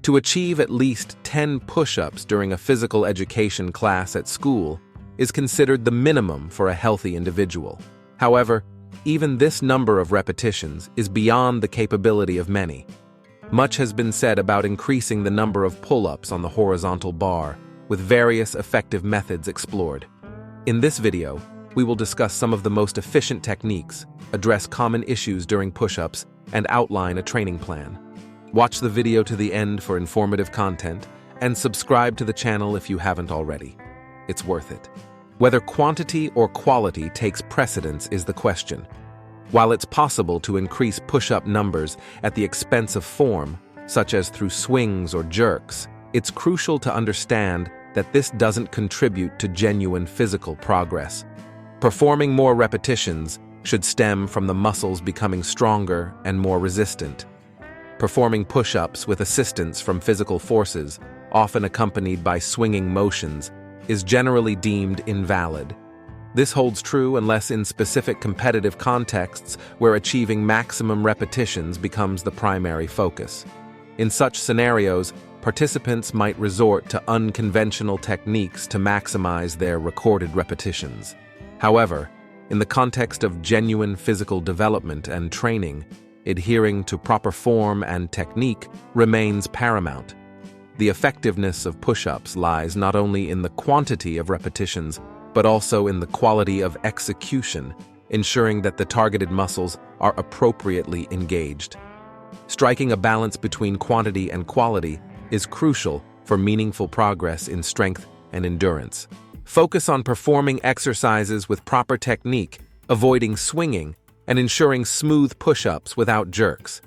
To achieve at least 10 push-ups during a physical education class at school is considered the minimum for a healthy individual. However, even this number of repetitions is beyond the capability of many. Much has been said about increasing the number of pull-ups on the horizontal bar, with various effective methods explored. In this video, we will discuss some of the most efficient techniques, address common issues during push-ups, and outline a training plan. Watch the video to the end for informative content, and subscribe to the channel if you haven't already. It's worth it. Whether quantity or quality takes precedence is the question. While it's possible to increase push-up numbers at the expense of form, such as through swings or jerks, it's crucial to understand that this doesn't contribute to genuine physical progress. Performing more repetitions should stem from the muscles becoming stronger and more resistant. Performing push-ups with assistance from physical forces, often accompanied by swinging motions, is generally deemed invalid. This holds true unless in specific competitive contexts where achieving maximum repetitions becomes the primary focus. In such scenarios, participants might resort to unconventional techniques to maximize their recorded repetitions. However, in the context of genuine physical development and training, adhering to proper form and technique remains paramount. The effectiveness of push-ups lies not only in the quantity of repetitions, but also in the quality of execution, ensuring that the targeted muscles are appropriately engaged. Striking a balance between quantity and quality is crucial for meaningful progress in strength and endurance. Focus on performing exercises with proper technique, avoiding swinging, and ensuring smooth push-ups without jerks.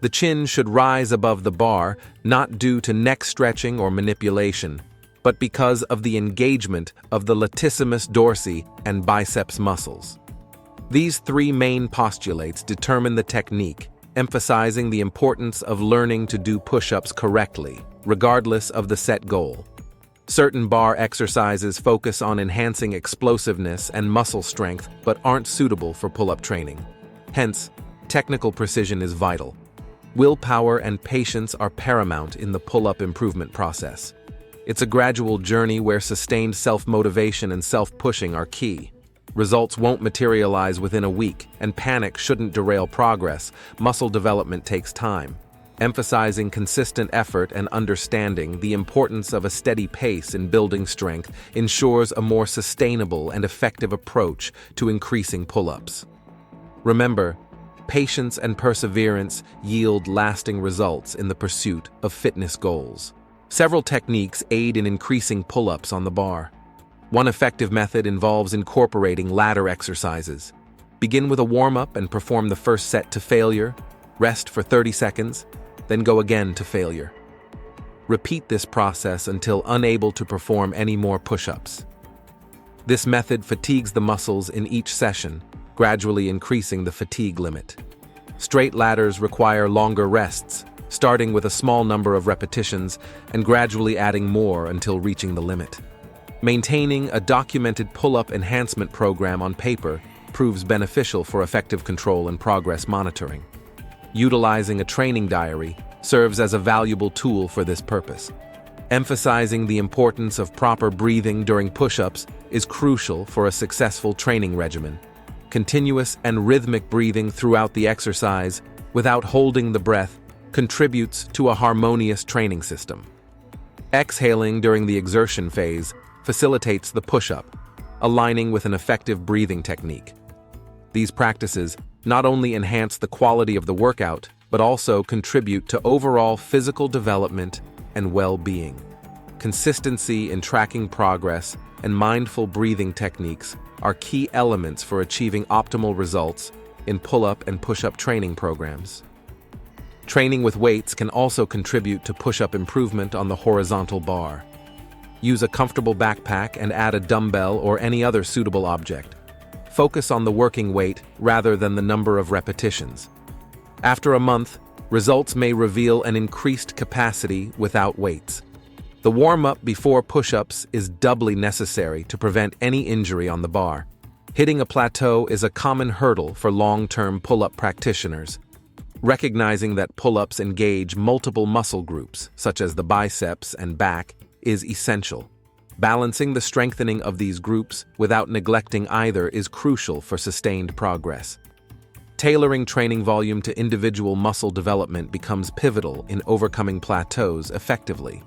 The chin should rise above the bar, not due to neck stretching or manipulation, but because of the engagement of the latissimus dorsi and biceps muscles. These three main postulates determine the technique, emphasizing the importance of learning to do push-ups correctly, regardless of the set goal. Certain bar exercises focus on enhancing explosiveness and muscle strength but aren't suitable for pull-up training. Hence, technical precision is vital. Willpower and patience are paramount in the pull-up improvement process. It's a gradual journey where sustained self-motivation and self-pushing are key. Results won't materialize within a week, and panic shouldn't derail progress. Muscle development takes time. Emphasizing consistent effort and understanding the importance of a steady pace in building strength ensures a more sustainable and effective approach to increasing pull-ups. Remember, patience and perseverance yield lasting results in the pursuit of fitness goals. Several techniques aid in increasing pull-ups on the bar. One effective method involves incorporating ladder exercises. Begin with a warm-up and perform the first set to failure, rest for 30 seconds, then go again to failure. Repeat this process until unable to perform any more push-ups. This method fatigues the muscles in each session, gradually increasing the fatigue limit. Straight ladders require longer rests, starting with a small number of repetitions and gradually adding more until reaching the limit. Maintaining a documented pull-up enhancement program on paper proves beneficial for effective control and progress monitoring. Utilizing a training diary serves as a valuable tool for this purpose. Emphasizing the importance of proper breathing during push-ups is crucial for a successful training regimen. Continuous and rhythmic breathing throughout the exercise, without holding the breath, contributes to a harmonious training system. Exhaling during the exertion phase facilitates the push-up, aligning with an effective breathing technique. These practices not only enhance the quality of the workout, but also contribute to overall physical development and well-being. Consistency in tracking progress and mindful breathing techniques are key elements for achieving optimal results in pull-up and push-up training programs. Training with weights can also contribute to push-up improvement on the horizontal bar. Use a comfortable backpack and add a dumbbell or any other suitable object. Focus on the working weight rather than the number of repetitions. After a month, results may reveal an increased capacity without weights. The warm-up before push-ups is doubly necessary to prevent any injury on the bar. Hitting a plateau is a common hurdle for long-term pull-up practitioners. Recognizing that pull-ups engage multiple muscle groups, such as the biceps and back, is essential. Balancing the strengthening of these groups without neglecting either is crucial for sustained progress. Tailoring training volume to individual muscle development becomes pivotal in overcoming plateaus effectively.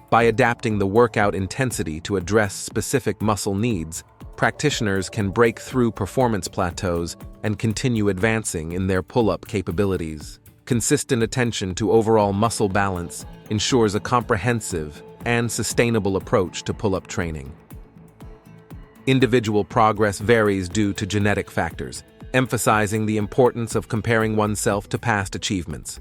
By adapting the workout intensity to address specific muscle needs, practitioners can break through performance plateaus and continue advancing in their pull-up capabilities. Consistent attention to overall muscle balance ensures a comprehensive and sustainable approach to pull-up training. Individual progress varies due to genetic factors, emphasizing the importance of comparing oneself to past achievements.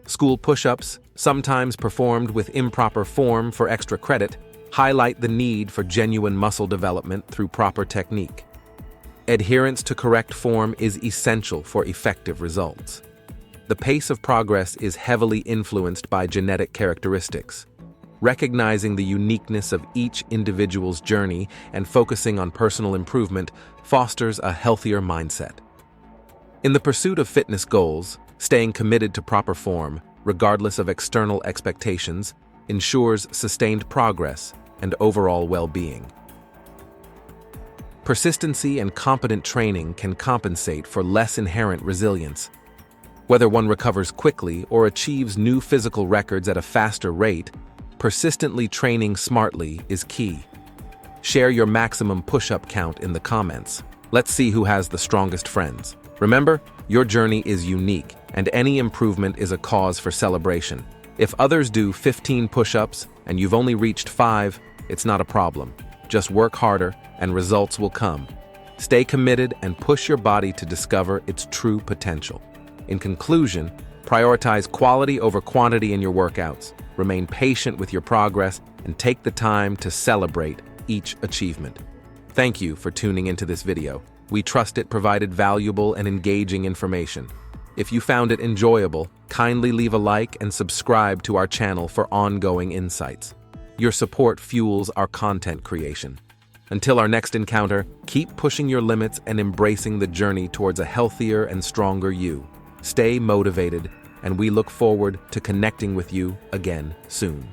School push-ups, sometimes performed with improper form for extra credit, highlight the need for genuine muscle development through proper technique. Adherence to correct form is essential for effective results. The pace of progress is heavily influenced by genetic characteristics. Recognizing the uniqueness of each individual's journey and focusing on personal improvement fosters a healthier mindset. In the pursuit of fitness goals, staying committed to proper form, regardless of external expectations, ensures sustained progress and overall well-being. Persistency and competent training can compensate for less inherent resilience. Whether one recovers quickly or achieves new physical records at a faster rate, persistently training smartly is key. Share your maximum push-up count in the comments. Let's see who has the strongest friends. Remember, your journey is unique, and any improvement is a cause for celebration. If others do 15 push-ups and you've only reached 5, it's not a problem. Just work harder and results will come. Stay committed and push your body to discover its true potential. In conclusion, prioritize quality over quantity in your workouts. Remain patient with your progress and take the time to celebrate each achievement. Thank you for tuning into this video. We trust it provided valuable and engaging information. If you found it enjoyable, kindly leave a like and subscribe to our channel for ongoing insights. Your support fuels our content creation. Until our next encounter, keep pushing your limits and embracing the journey towards a healthier and stronger you. Stay motivated, and we look forward to connecting with you again soon.